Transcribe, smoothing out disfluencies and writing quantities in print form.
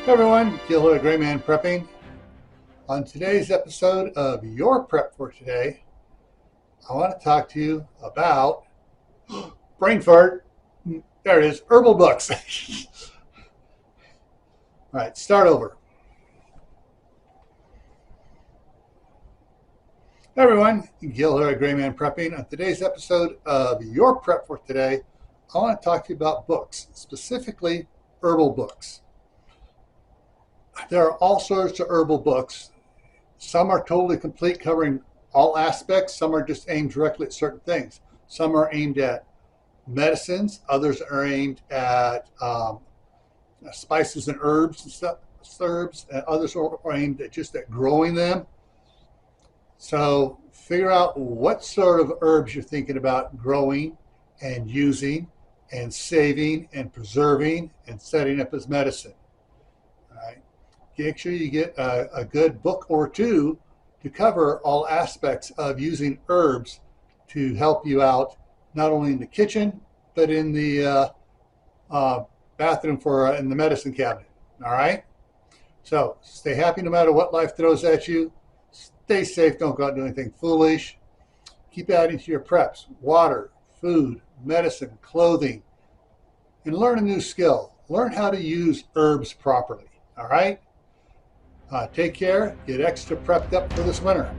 Hey everyone, Gil here at graymanprepping. On today's episode of Your Prep for Today, I want to talk to you about brain fart. There it is, herbal books. All right, start over. Hey everyone, Gil here at graymanprepping. On today's episode of Your Prep for Today, I want to talk to you about books, specifically herbal books. There are all sorts of herbal books. Some are totally complete, covering all aspects. Some are just aimed directly at certain things. Some are aimed at medicines. Others are aimed at spices and herbs and stuff. And others are aimed at just at growing them. So figure out what sort of herbs you're thinking about growing and using and saving and preserving and setting up as medicine. All right. Make sure you get a good book or two to cover all aspects of using herbs to help you out, not only in the kitchen, but in the bathroom in the medicine cabinet. All right? So stay happy no matter what life throws at you. Stay safe. Don't go out and do anything foolish. Keep adding to your preps: water, food, medicine, clothing, and learn a new skill. Learn how to use herbs properly. All right? Take care. Get extra prepped up for this winter.